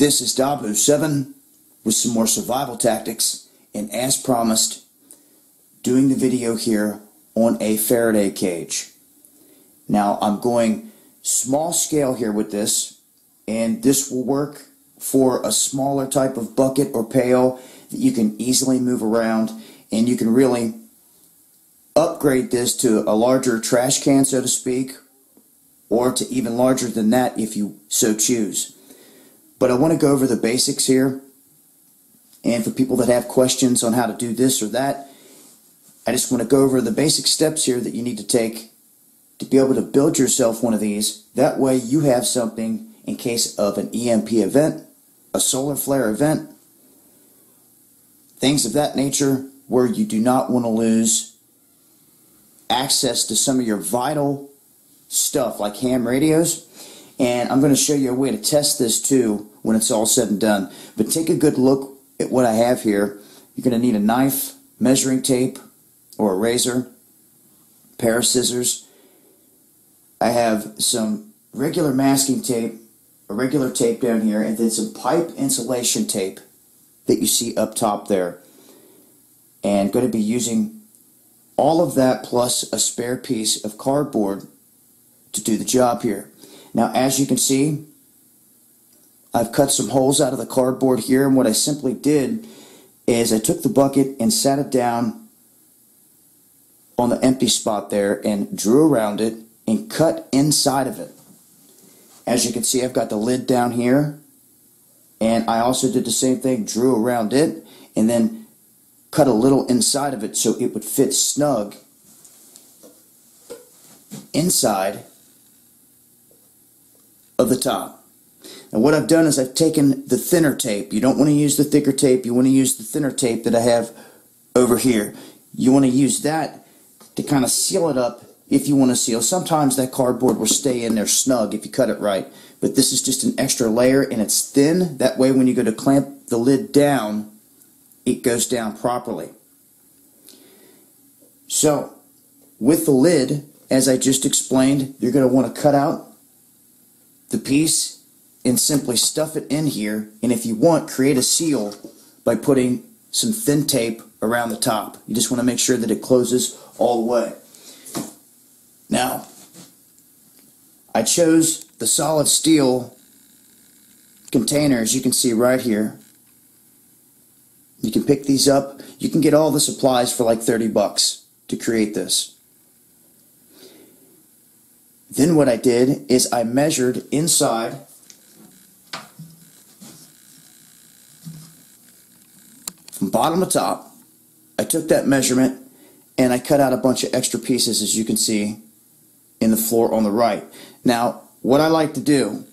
This is W7 with some more survival tactics, and as promised, doing the video here on a Faraday cage. Now I'm going small scale here with this, and this will work for a smaller type of bucket or pail that you can easily move around, and you can really upgrade this to a larger trash can, so to speak, or to even larger than that if you so choose. But I want to go over the basics here, and for people that have questions on how to do this or that, I just want to go over the basic steps here that you need to take to be able to build yourself one of these. That way you have something in case of an EMP event, a solar flare event, things of that nature, where you do not want to lose access to some of your vital stuff like ham radios. And I'm going to show you a way to test this too when it's all said and done. But take a good look at what I have here. You're going to need a knife, measuring tape, or a razor, pair of scissors. I have some regular masking tape, a regular tape down here, and then some pipe insulation tape that you see up top there. And going to be using all of that plus a spare piece of cardboard to do the job here. Now, as you can see, I've cut some holes out of the cardboard here, and what I simply did is I took the bucket and sat it down on the empty spot there and drew around it and cut inside of it. As you can see, I've got the lid down here, and I also did the same thing, drew around it, and then cut a little inside of it so it would fit snug inside of the top. Now what I've done is I've taken the thinner tape. You don't want to use the thicker tape, you want to use the thinner tape that I have over here. You want to use that to kind of seal it up if you want to seal. Sometimes that cardboard will stay in there snug if you cut it right, but this is just an extra layer and it's thin. That way when you go to clamp the lid down, it goes down properly. So with the lid, as I just explained, you're going to want to cut out the piece and simply stuff it in here, and if you want, create a seal by putting some thin tape around the top. You just want to make sure that it closes all the way. Now, I chose the solid steel containers you can see right here. You can pick these up. You can get all the supplies for like 30 bucks to create this. Then what I did is I measured inside from bottom to top. I took that measurement and I cut out a bunch of extra pieces, as you can see in the floor on the right. Now what I like to do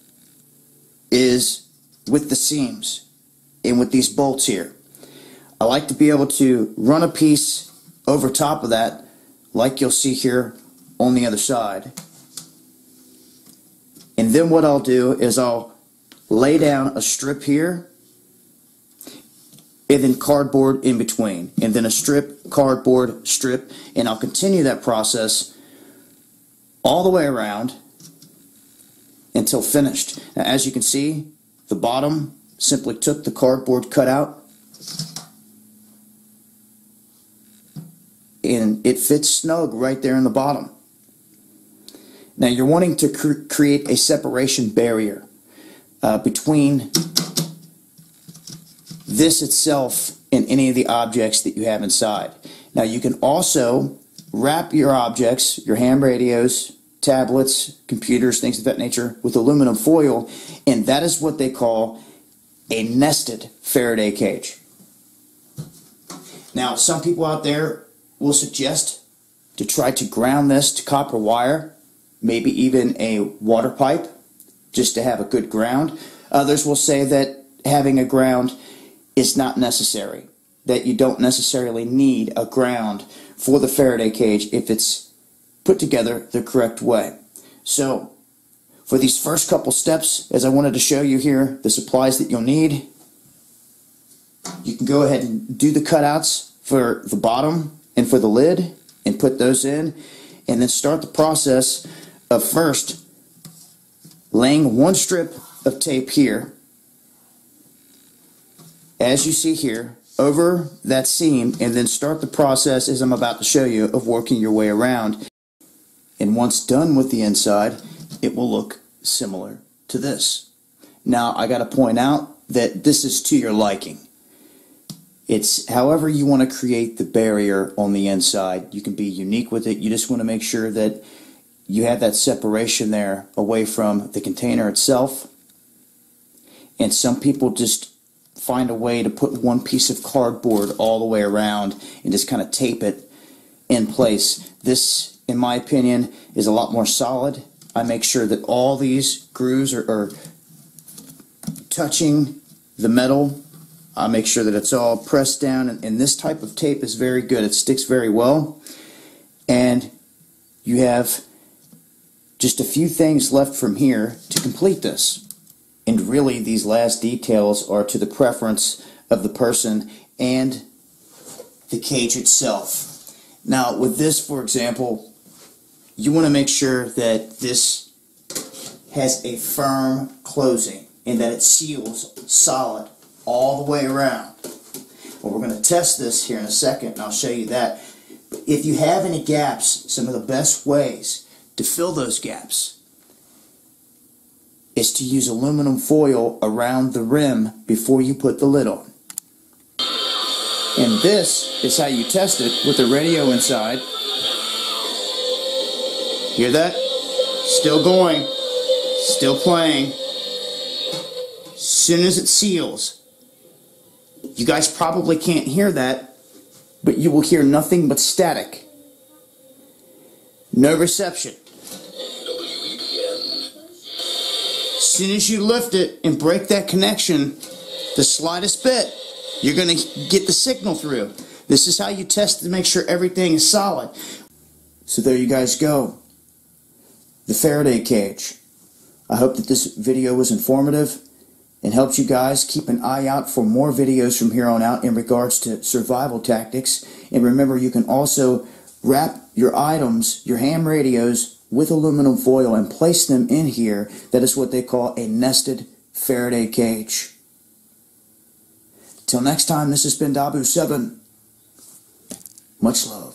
is with the seams and with these bolts here, I like to be able to run a piece over top of that like you'll see here on the other side. And then what I'll do is I'll lay down a strip here and then cardboard in between, and then a strip, cardboard, strip, and I'll continue that process all the way around until finished. Now, as you can see, the bottom simply took the cardboard cutout and it fits snug right there in the bottom. Now you're wanting to create a separation barrier between this itself and any of the objects that you have inside. Now you can also wrap your objects, your ham radios, tablets, computers, things of that nature, with aluminum foil, and that is what they call a nested Faraday cage. Now some people out there will suggest to try to ground this to copper wire, maybe even a water pipe, just to have a good ground. Others will say that having a ground is not necessary, that you don't necessarily need a ground for the Faraday cage if it's put together the correct way. So for these first couple steps, as I wanted to show you here, the supplies that you'll need, you can go ahead and do the cutouts for the bottom and for the lid and put those in, and then start the process of first laying one strip of tape here as you see here, over that seam, and then start the process as I'm about to show you of working your way around. And once done with the inside, it will look similar to this. Now, I got to point out that this is to your liking. It's however you want to create the barrier on the inside. You can be unique with it. You just want to make sure that you have that separation there away from the container itself. And some people just find a way to put one piece of cardboard all the way around and just kind of tape it in place. This, in my opinion, is a lot more solid. I make sure that all these grooves are touching the metal. I make sure that it's all pressed down, and this type of tape is very good. It sticks very well, and you have just a few things left from here to complete this. And really, these last details are to the preference of the person and the cage itself. Now, with this, for example, you want to make sure that this has a firm closing and that it seals solid all the way around. Well, we're going to test this here in a second, and I'll show you that. But if you have any gaps, some of the best ways to fill those gaps is to use aluminum foil around the rim before you put the lid on. And this is how you test it with the radio inside. Hear that? Still going. Still playing. As soon as it seals, you guys probably can't hear that, but you will hear nothing but static. No reception. As soon as you lift it and break that connection the slightest bit, you're going to get the signal through. This is how you test to make sure everything is solid. So there you guys go. The Faraday cage. I hope that this video was informative and helps you guys. Keep an eye out for more videos from here on out in regards to survival tactics. And remember, you can also wrap your items, your ham radios, with aluminum foil and place them in here. That is what they call a nested Faraday cage. Till next time, this has been Dabu7. Much love.